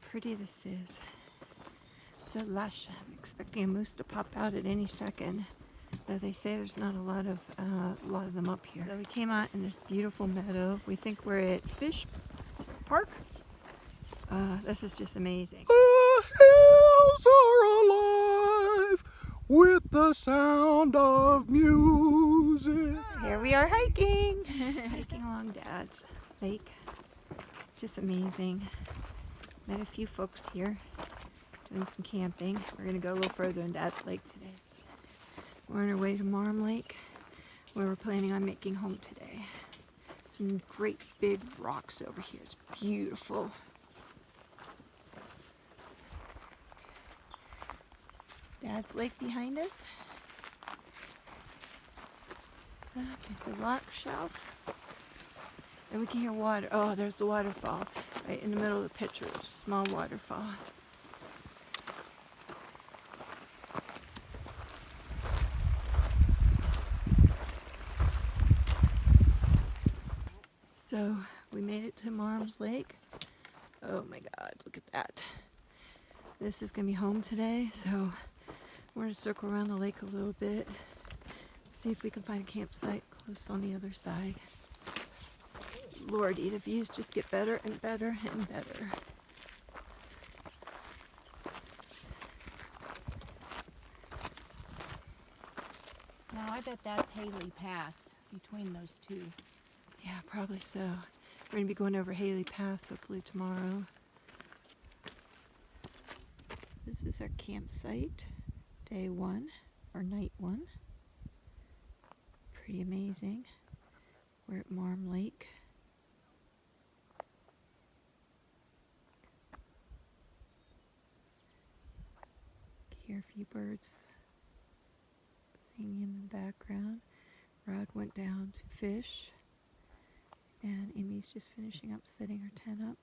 pretty this is. So lush. I'm expecting a moose to pop out at any second. Though they say there's not a lot of them up here. So we came out in this beautiful meadow. We think we're at Fish Park. This is just amazing. The hills are alive with the sound of music. Here we are hiking. Hiking along Dad's Lake. Just amazing. Met a few folks here doing some camping. We're gonna go a little further in Dad's Lake today. We're on our way to Marm Lake, where we're planning on making home today. Some great big rocks over here. It's beautiful. Dad's Lake behind us. Okay, the rock shelf. And we can hear water. Oh, there's the waterfall right in the middle of the picture. It's a small waterfall. So we made it to Marm's Lake. Oh my God, look at that. This is gonna be home today, so we're gonna circle around the lake a little bit, see if we can find a campsite close on the other side. Lordy, the views just get better and better and better. Now I bet that's Haley Pass between those two. Yeah, probably so. We're gonna be going over Haley Pass hopefully tomorrow. This is our campsite, day one, or night one. Pretty amazing. We're at Marm Lake. Hear a few birds singing in the background. Rod went down to fish. And Amy's just finishing up setting her tent up.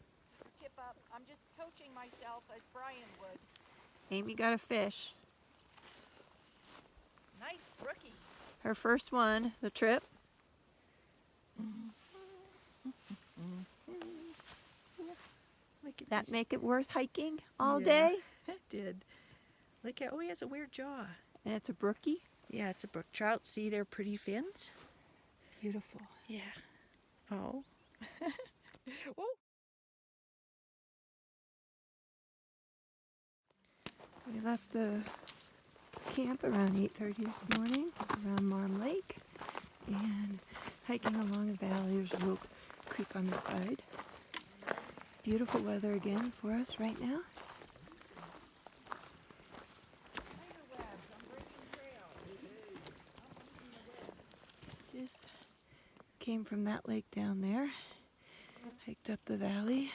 Tip up. I'm just coaching myself as Brian would. Amy got a fish. Nice brookie. Her first one, the trip. Look at That this. make it worth hiking all Yeah. day. It did. Look at, oh, he has a weird jaw. And it's a brookie. Yeah, it's a brook trout. See their pretty fins? Beautiful. Yeah. Oh. Oh. We left the camp around 8:30 this morning around Marm Lake and hiking along a valley. There's a little creek on the side. It's beautiful weather again for us right now. Just came from that lake down there, hiked up the valley,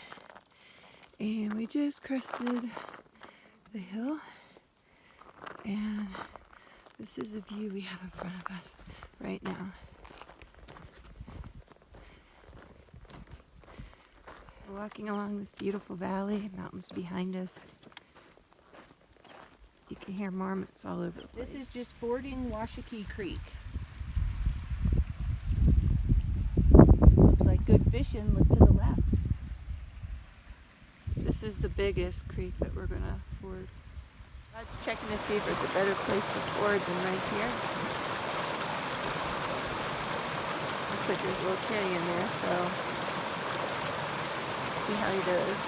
and we just crested the hill, and this is the view we have in front of us right now. We're walking along this beautiful valley, mountains behind us. You can hear marmots all over the place. This is just fording Washakie Creek. Looks like good fishing. Look to the left. This is the biggest creek that we're gonna ford. I'm checking to see if there's a better place to ford than right here. Looks like there's a little kitty in there, so let's see how he does.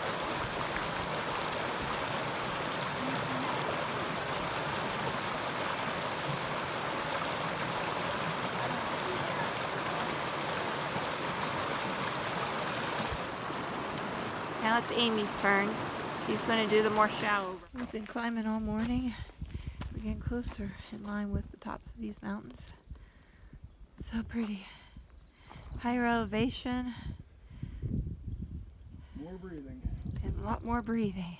Now it's Amy's turn. She's going to do the more shallow. We've been climbing all morning. We're getting closer in line with the tops of these mountains. So pretty. Higher elevation. More breathing. And a lot more breathing.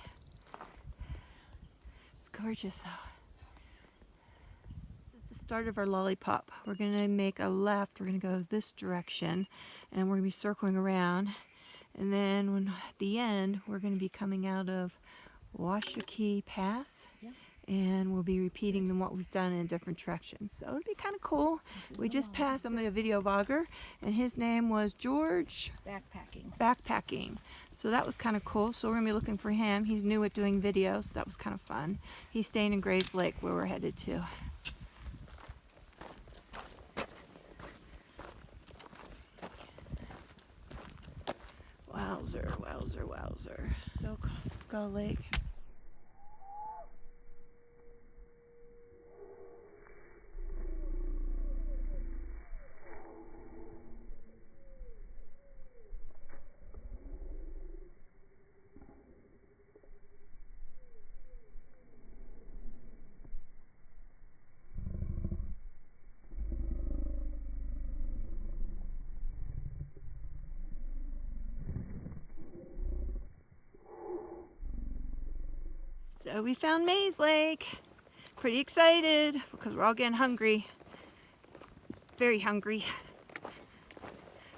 It's gorgeous though. This is the start of our lollipop. We're going to make a left. We're going to go this direction. And we're going to be circling around. And then at the end, we're going to be coming out of Washakie Pass. Yeah. and we'll be repeating them what we've done in different directions. So it'll be kind of cool. We just passed somebody, a video vlogger, and his name was George Backpacking. So that was kind of cool. So we're gonna be looking for him. He's new at doing videos, so that was kind of fun. He's staying in Graves Lake where we're headed to. Wowzer, wowzer, wowzer. Still Skull Lake. So we found Maze Lake. Pretty excited because we're all getting hungry. Very hungry.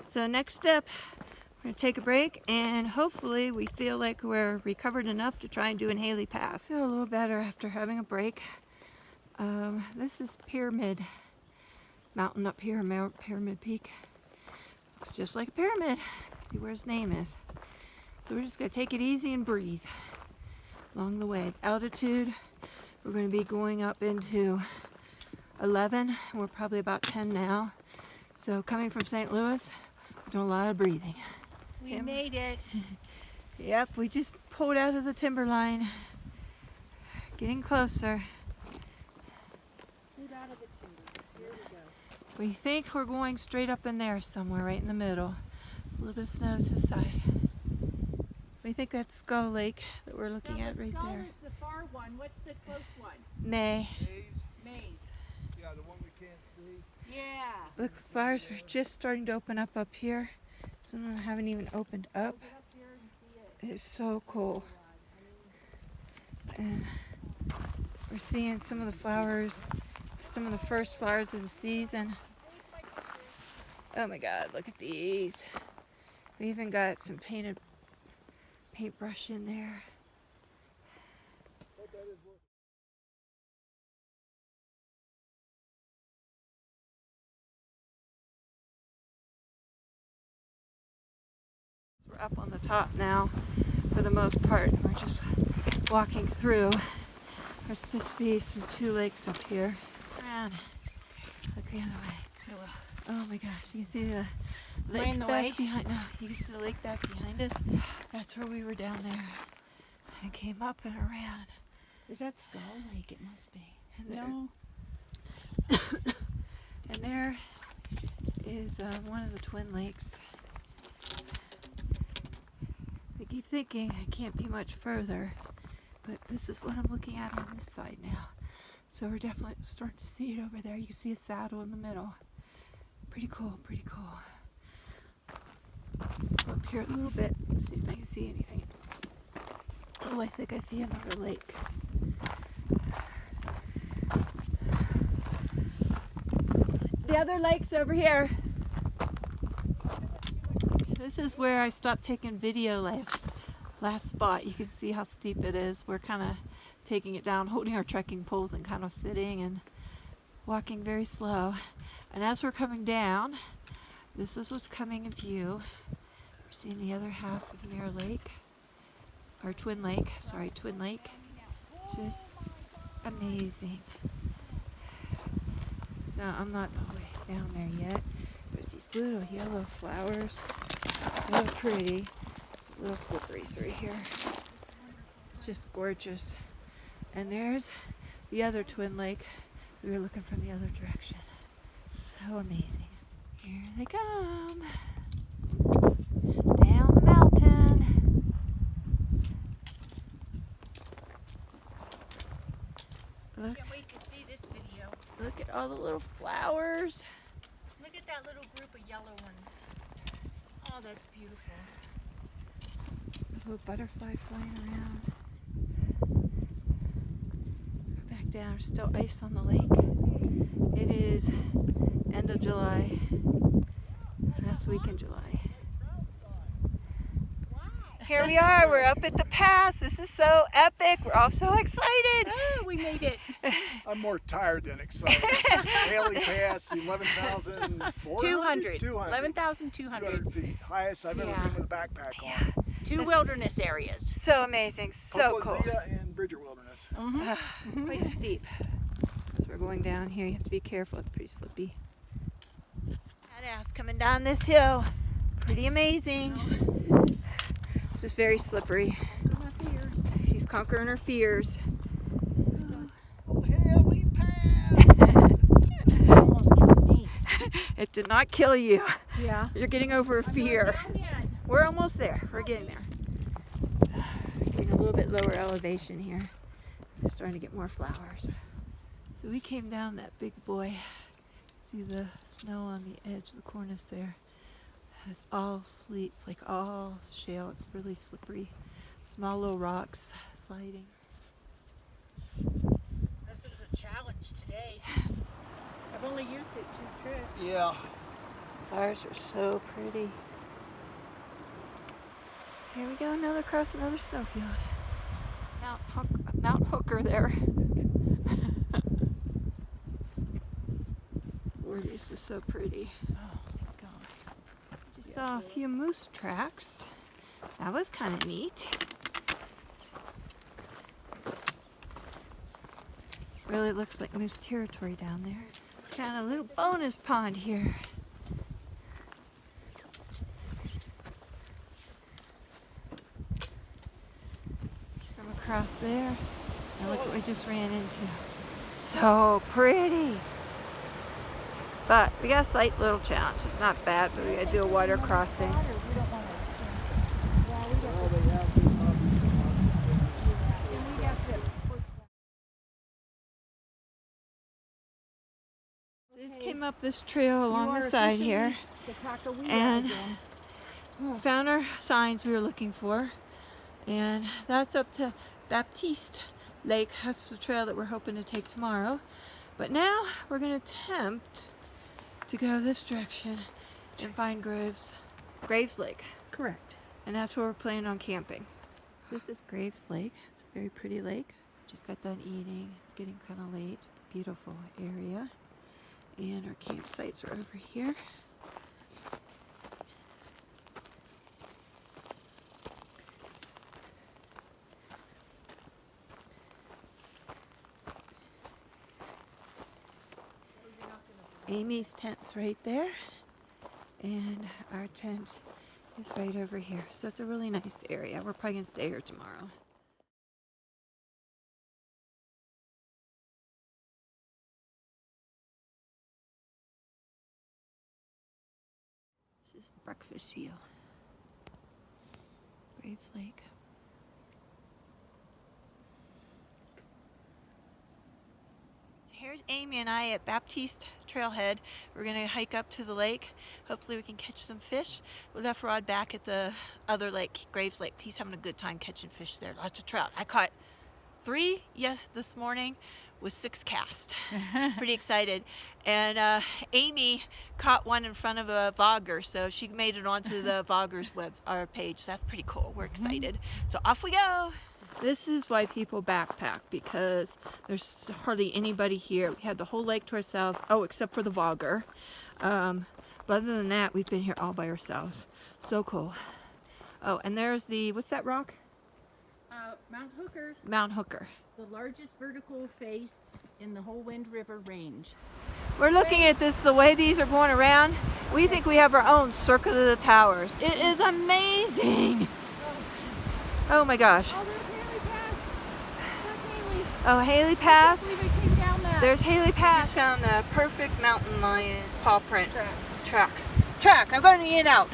So next step, we're gonna take a break and hopefully we feel like we're recovered enough to try and do an Haley Pass. Feel a little better after having a break. This is Pyramid Mountain up here, Pyramid Peak. Looks just like a pyramid. See where his name is. So we're just gonna take it easy and breathe along the way. Altitude, we're going to be going up into 11. We're probably about 10 now. So coming from St. Louis, we're doing a lot of breathing. We made it. Yep, we just pulled out of the timberline. Getting closer. Pulled out of the timber. Here we go. We think we're going straight up in there somewhere, right in the middle. There's a little bit of snow to the side. We think that's Skull Lake that we're looking at right Skull there. is the far one. What's the close one? May. Maze. Yeah, the one we can't see. Yeah. Look, the flowers are just starting to open up here. Some of them haven't even opened up. Get up here and see it. It's so cool. And we're seeing some of the flowers, some of the first flowers of the season. Oh my God, look at these. We even got some paintbrush in there. We're up on the top now for the most part. We're just walking through. There's supposed to be some 2 lakes up here. And look the other way. Oh my gosh, you can see the lake in the back way? behind. No, you can see the lake back behind us. That's where we were down there. I came up and around. Is that Skull Lake? It must be. And there, No. and there is one of the Twin Lakes. I keep thinking it can't be much further, but this is what I'm looking at on this side now. So we're definitely starting to see it over there. You can see a saddle in the middle. Pretty cool, pretty cool. Go up here a little bit and see if I can see anything else. Oh, I think I see another lake. The other lake's over here. This is where I stopped taking video last spot. You can see how steep it is. We're kind of taking it down, holding our trekking poles and kind of sitting and walking very slow. And as we're coming down, this is what's coming in view. We're seeing the other half of Mirror Lake, or Twin Lake, sorry, Twin Lake. Just amazing. So I'm not all the way down there yet. There's these little yellow flowers. So pretty. It's a little slippery through here. It's just gorgeous. And there's the other Twin Lake. We were looking from the other direction. So amazing. Here they come. Down the mountain. Look, Can't wait to see this video. look at all the little flowers. Look at that little group of yellow ones. Oh, that's beautiful. A little butterfly flying around. Go back down. There's still ice on the lake. It is end of July. Last week in July. Here we are. We're up at the pass. This is so epic. We're all so excited. Oh, we made it. I'm more tired than excited. Haley Pass, 11,400? 200. 11,200. 200 feet. Highest I've ever Yeah. been with a backpack on. Two This is- wilderness areas. So amazing. So cool. Pocosia and Bridger Wilderness. Quite steep. As we're going down here, you have to be careful. It's pretty slippy. Badass coming down this hill. Pretty amazing. This is very slippery. She's conquering her fears. Oh, Haley Pass! Almost killed me. It did not kill you. Yeah. You're getting over a fear. We're almost there. We're getting there. Getting a little bit lower elevation here. Starting to get more flowers. So we came down that big boy. See the snow on the edge of the cornice there. It's all sleet. It's like all shale. It's really slippery. Small little rocks sliding. This was a challenge today. I've only used it 2 trips. Yeah. Flowers are so pretty. Here we go, across another snowfield. Mount Hooker there. Lord, this is so pretty. Oh my God. Just saw a few moose tracks. That was kind of neat. Really looks like moose territory down there. Found a little bonus pond here. From across there. And look what we just ran into. So pretty. But we got a slight little challenge. It's not bad, but we gotta do a water crossing. Well, they have to, So we just came up this trail along the side here. And found our signs we were looking for. And that's up to Baptiste Lake. That's the trail that we're hoping to take tomorrow. But now we're gonna attempt to go this direction and find Graves Lake. Correct. And that's where we're planning on camping. So this is Graves Lake. It's a very pretty lake. Just got done eating. It's getting kind of late. Beautiful area. And our campsites are over here. Amy's tent's right there, and our tent is right over here. So it's a really nice area. We're probably gonna stay here tomorrow. This is breakfast view. Graves Lake. Here's Amy and I at Baptiste Trailhead. We're gonna hike up to the lake. Hopefully we can catch some fish. We left Rod back at the other lake, Graves Lake. He's having a good time catching fish there. Lots of trout. I caught 3 this morning with 6 cast. Pretty excited. And Amy caught one in front of a Vogger, so she made it onto the Vogger's page. So that's pretty cool. We're excited. So off we go. This is why people backpack, because there's hardly anybody here. We had the whole lake to ourselves. Oh, except for the Vogger. But other than that, we've been here all by ourselves. So cool. Oh, and there's the, what's that rock? Mount Hooker, Mount Hooker. the largest vertical face in the whole Wind River Range. We're looking at this, the way these are going around. We think we have our own Circuit of the Towers. It is amazing. Oh my gosh. Oh, there's Haley Pass. There's Haley. Oh, Haley Pass. I can't believe I came down that. There's Haley Pass. Just found the perfect mountain lion paw print. Track. I'm going in and out.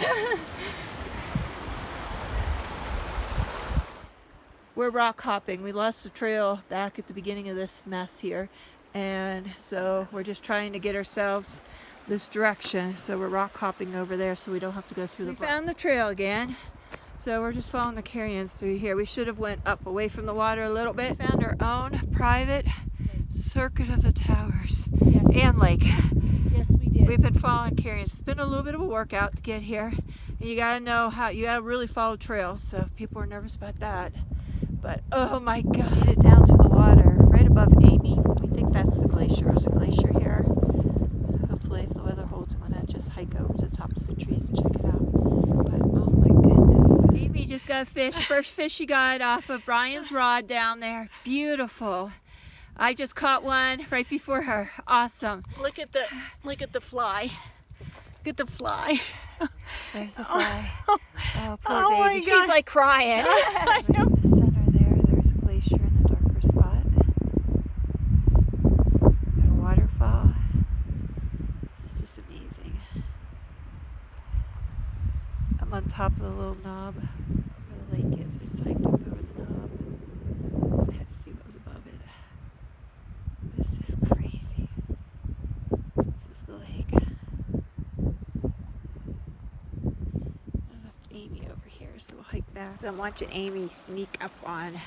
We're rock hopping. We lost the trail back at the beginning of this mess here. And so we're just trying to get ourselves this direction. So we're rock hopping over there so we don't have to go through the We found the trail again. So we're just following the carrions through here. We should have went up away from the water a little bit. Found our own private Circuit of the Towers Yes. and lake. Yes, we did. did. We've been following Carrions. It's been a little bit of a workout to get here. And you gotta know how, you gotta really follow trails. So people are nervous about that. But oh my God, made it down to the water right above Amy. We think that's the glacier. There's a glacier here. Hopefully, if the weather holds, I'm gonna just hike over to the tops of the trees and check it out. But oh my goodness. Amy just got a fish. First fish she got off of Brian's rod down there. Beautiful. I just caught one right before her. Awesome. Look at the fly. Look at the fly. There's the fly. Oh, poor Oh my baby. God. She's like crying. I know. In the center there's a glacier in a darker spot. Got a waterfall. This is just amazing. I'm on top of the little knob where the lake is. I just hiked up over the knob because I had to see what was above it. This is crazy. This is the lake. I left Amy over here, so we'll hike back. So I'm watching Amy sneak up on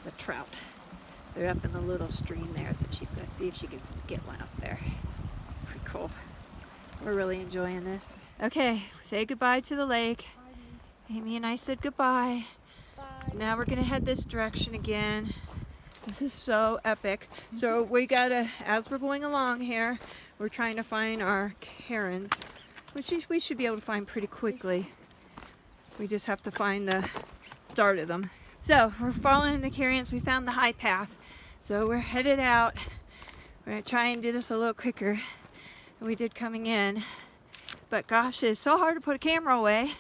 the trout. They're up in the little stream there, so she's going to see if she can get one up there. Pretty cool. We're really enjoying this. Okay, say goodbye to the lake. Amy and I said goodbye. Bye. Now we're going to head this direction again. This is so epic. So we gotta, as we're going along here, we're trying to find our cairns, which we should be able to find pretty quickly. We just have to find the start of them. So we're following the cairns. We found the high path. So we're headed out. We're gonna try and do this a little quicker than we did coming in. But gosh, it's so hard to put a camera away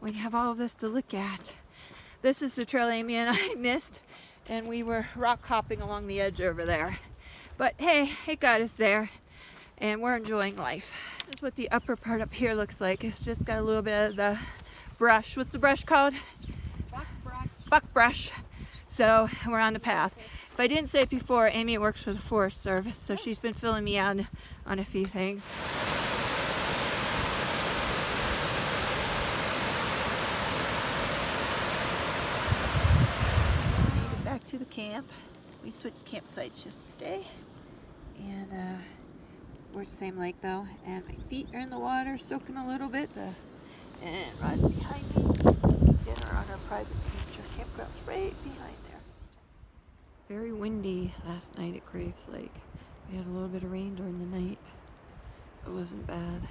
when you have all of this to look at. This is the trail Amy and I missed, and we were rock hopping along the edge over there. But hey, it got us there, and we're enjoying life. This is what the upper part up here looks like. It's just got a little bit of the brush. What's the brush called? Buckbrush. Buckbrush. So we're on the path. If I didn't say it before, Amy works for the Forest Service, so she's been filling me out on a few things. Back to the camp. We switched campsites yesterday, and we're at the same lake though, and my feet are in the water soaking a little bit, and Rod's behind me. Dinner on our private beach. Our campground's right behind there. Very windy last night at Graves Lake. We had a little bit of rain during the night. It wasn't bad.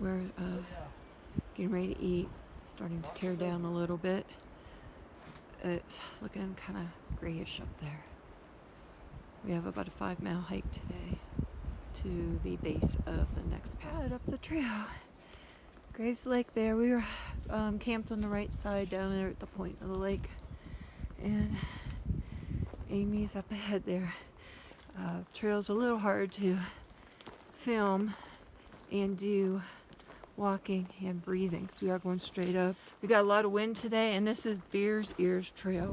We're getting ready to eat. Starting to tear down a little bit. It's looking kind of grayish up there. We have about a 5-mile hike today to the base of the next pass. Right up the trail. Graves Lake there. We were camped on the right side down there at the point of the lake. And Amy's up ahead there. Trail's a little hard to film and do walking and breathing because we are going straight up. We got a lot of wind today, and this is Bears Ears Trail.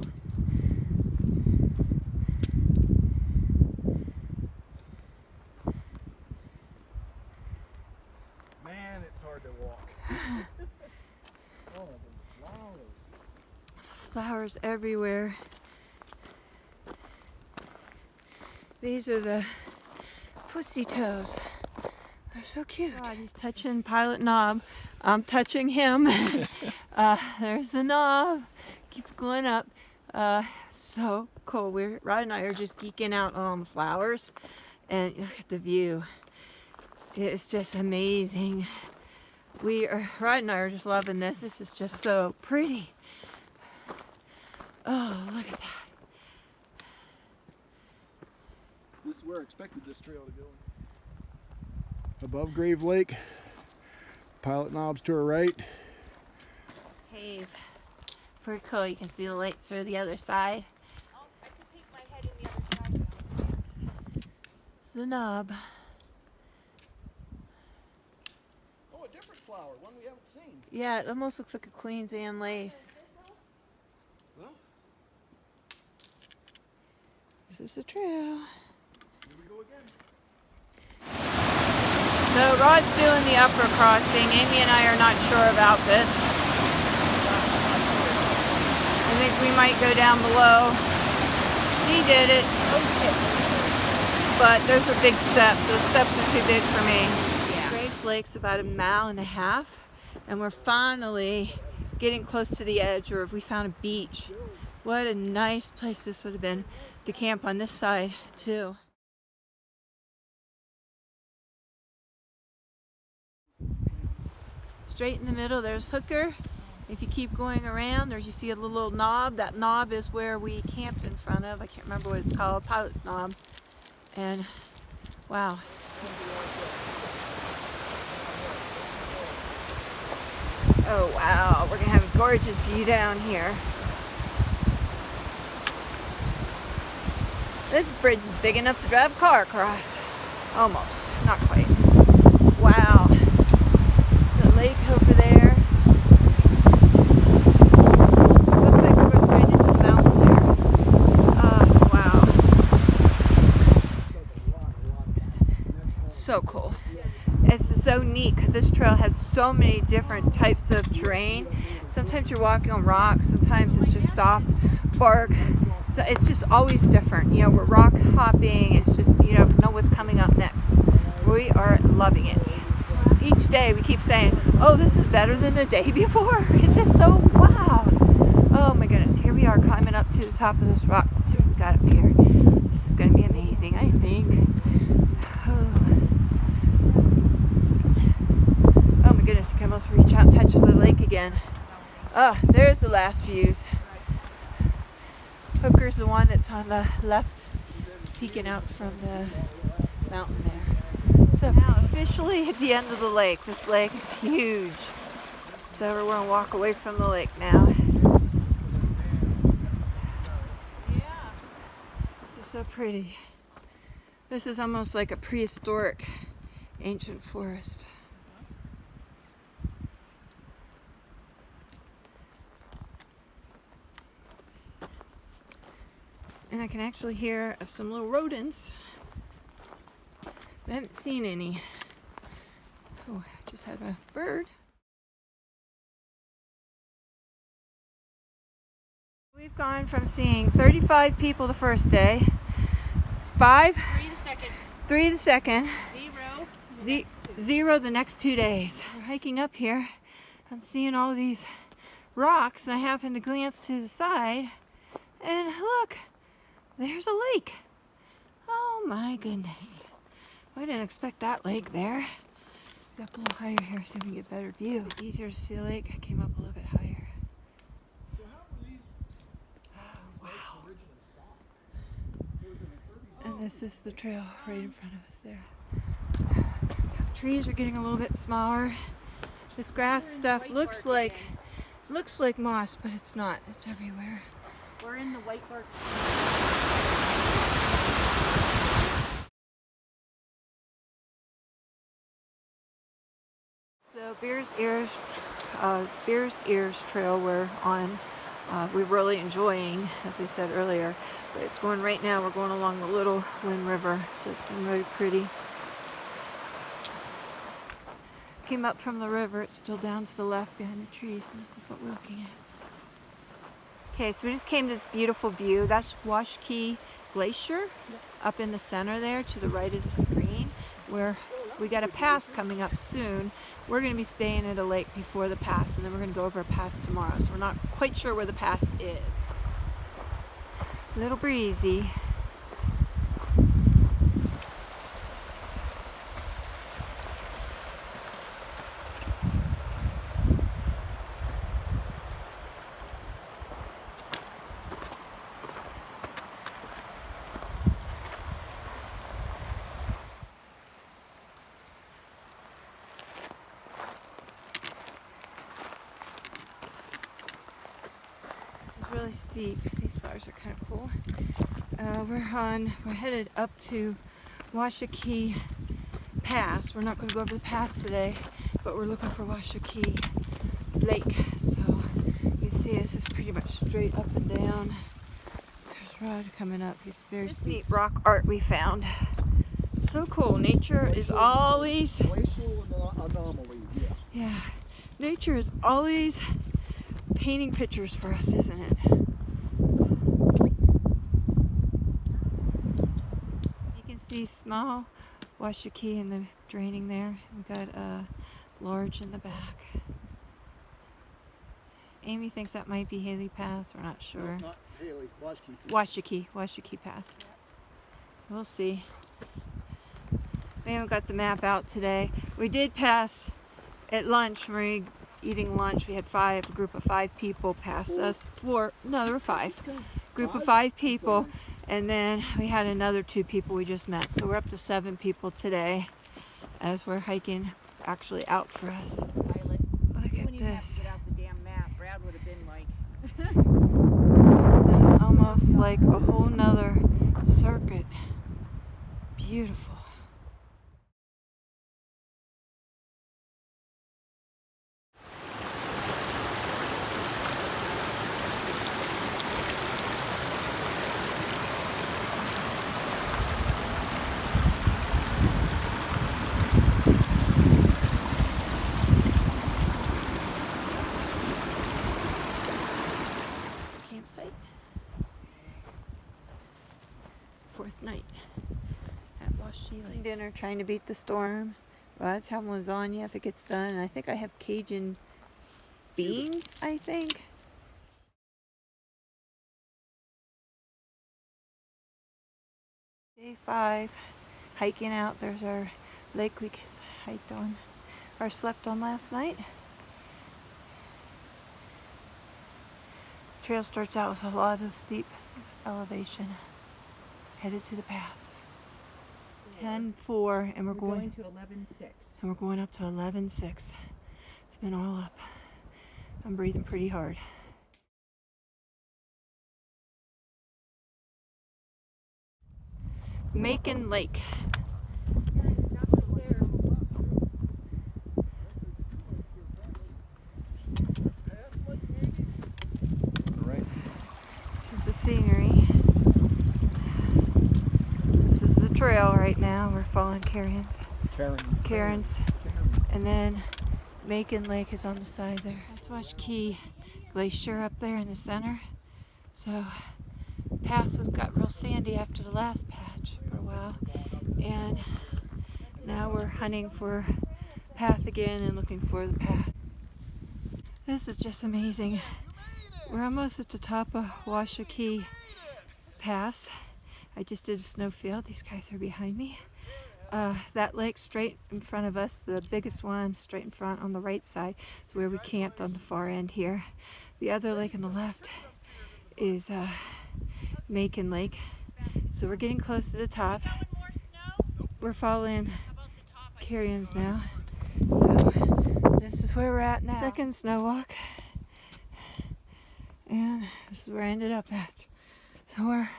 Man, it's hard to walk. Oh, the flowers. Flowers everywhere. These are the pussy toes. They're so cute. God, he's touching Pilot Knob. I'm touching him. There's the knob. Keeps going up. So cool. Rod and I are just geeking out on the flowers. And look at the view. It's just amazing. Rod and I are just loving this. This is just so pretty. Oh, look at that. This is where I expected this trail to go. Above Grave Lake, Pilot Knobs to our right. Cave. Pretty cool. You can see the lights through the other side. Oh, I can peek my head in the other side. It's the knob. Oh, a different flower, one we haven't seen. Yeah, it almost looks like a Queen's Anne lace. Well, This is a trail. here we go again. So Rod's doing the upper crossing. Amy and I are not sure about this. I think we might go down below. He did it. but those are big steps. Those steps are too big for me. Yeah. Graves Lake's about 1.5 miles, and we're finally getting close to the edge, or if we found a beach. What a nice place this would have been to camp on this side too. Straight in the middle, there's Hooker. If you keep going around, you see a little knob. That knob is where we camped in front of. I can't remember what it's called, Pilot's Knob. And wow. Oh wow, we're gonna have a gorgeous view down here. This bridge is big enough to drive a car across. Almost, not quite. Wow. The lake over there. Looks like it goes right into the mountain there. Oh, wow. So cool. It's so neat because this trail has so many different types of terrain. Sometimes you're walking on rocks, sometimes it's just soft bark. So it's just always different. You know, we're rock hopping. It's just, you don't know what's coming up next. We are loving it. Each day we keep saying, oh, this is better than the day before. It's just so wow. Oh my goodness. Here we are climbing up to the top of this rock. Let's see what we got up here. This is going to be amazing, I think. Oh my goodness. You can almost reach out and touch the lake again. Oh, there's the last views. Hooker's the one that's on the left, peeking out from the mountain there. So now officially at the end of the lake. This lake is huge. So we're going to walk away from the lake now. This is so pretty. This is almost like a prehistoric ancient forest. And I can actually hear of some little rodents. I haven't seen any. Oh, I just had a bird. We've gone from seeing 35 people the first day, 3 the second. 3 the second, 0. 0 the next 2 days. We're hiking up here. I'm seeing all these rocks, and I happen to glance to the side, and look. There's a lake. Oh my goodness. I didn't expect that lake there. Got a little higher here so we can get a better view. Easier to see the lake. I came up a little bit higher. So how were these Wow. originally stopped? It was in the 30s. And this is the trail right in front of us there. Trees are getting a little bit smaller. This grass stuff looks like moss, but it's not. It's everywhere. We're in the white bark. So Bears Ears Trail we're on. We're really enjoying, as we said earlier. But it's going right now. We're going along the Little Wind River, so it's been really pretty. Came up from the river. It's still down to the left behind the trees, and this is what we're looking at. Okay, so we just came to this beautiful view. That's Washakie Glacier up in the center there to the right of the screen, where we got a pass coming up soon. We're going to be staying at a lake before the pass, and then we're going to go over a pass tomorrow. So we're not quite sure where the pass is. A little breezy. Really steep. These flowers are kind of cool. We're headed up to Washakie Pass. We're not going to go over the pass today, but we're looking for Washakie Lake. So you see this is pretty much straight up and down. There's Rod coming up. He's very steep. Neat rock art we found. So cool. Nature is always Glacial anomalies, yeah. Yeah, nature is always painting pictures for us, isn't it? You can see see small Washakie in the draining there. We got large in the back. Amy thinks that might be Haley Pass. We're not sure. Not Haley, Washakie. Washakie Pass. So we'll see. We haven't got the map out today. We did pass at lunch. When we were eating lunch, we had a group of 5 people pass us. There were 5. Group of 5 people, and then we had another 2 people we just met. So we're up to 7 people today as we're hiking actually out for us. Pilot. Look You at wouldn't even have this. to get out the damn map. Brad would have been like, This is almost like a whole nother circuit. Beautiful. Campsite. 4th night at Washakie Lake. Dinner, trying to beat the storm. Rod's having lasagna if it gets done. And I think I have Cajun beans, I think. Day 5, hiking out. There's our lake we hiked on, or slept on last night. Trail starts out with a lot of steep elevation, headed to the pass. 10:04, and we're going to 11.6. and we're going up to 11.6. It's been all up. I'm breathing pretty hard. Macon Lake. Right. Here's the scenery. This is the trail right now. We're following Karen's. And then Macon Lake is on the side there. That's Washakie Glacier up there in the center. So path got real sandy after the last patch for a while. And now we're hunting for path again and looking for the path. This is just amazing. We're almost at the top of Washakie Pass. I just did a snowfield. These guys are behind me. That lake straight in front of us, the biggest one straight in front on the right side, is where we camped on the far end here. The other lake on the left is Macon Lake. So we're getting close to the top. We're following Karen's now. So this is where we're at now. Second snow walk. And this is where I ended up at. So we're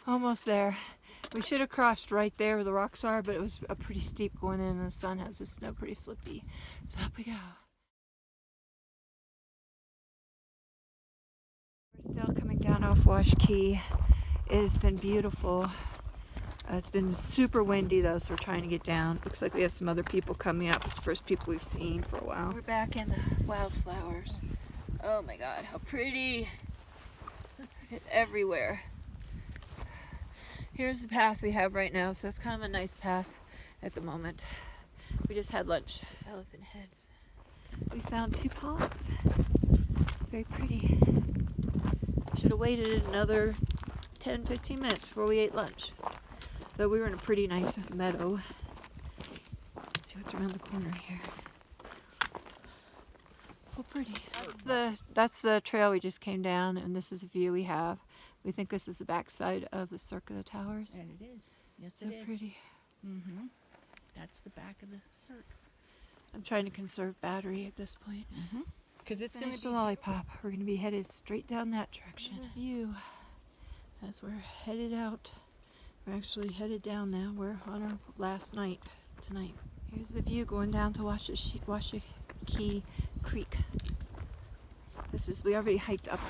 almost there. We should have crossed right there where the rocks are, but it was a pretty steep going in, and the sun has the snow pretty slippy. So up we go. We're still coming down off Washakie. It has been beautiful. It's been super windy though, so we're trying to get down. Looks like we have some other people coming up. It's the first people we've seen for a while. We're back in the wildflowers. Oh my god, how pretty. Everywhere. Here's the path we have right now, so it's kind of a nice path at the moment. We just had lunch. Elephant heads. We found 2 ponds. Very pretty. Should have waited another 10-15 minutes before we ate lunch. Though we were in a pretty nice meadow. Let's see what's around the corner here. Oh, pretty. That's the trail we just came down, and this is a view we have. We think this is the backside of the Cirque of Towers. And it is. Yes, So it is. pretty. Mm-hmm. That's the back of the Cirque. I'm trying to conserve battery at this point. Mm-hmm. Because it's going Finish to the be lollipop. We're going to be headed straight down that direction. View as we're headed out. We're actually headed down now. We're on our last night tonight. Here's the view going down to Washakie Creek. We already hiked up.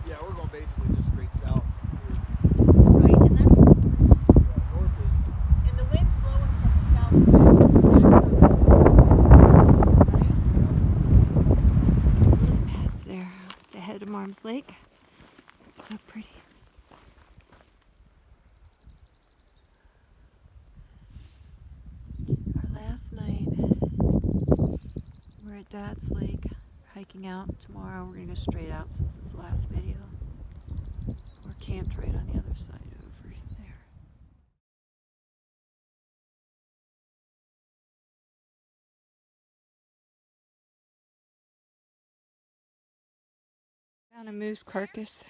Yeah, we're going basically just straight south. Adams Lake. So pretty. Our last night, we're at Dad's Lake, hiking out. Tomorrow we're gonna go straight out since this last video. We're camped right on the other side over there. Found a moose carcass.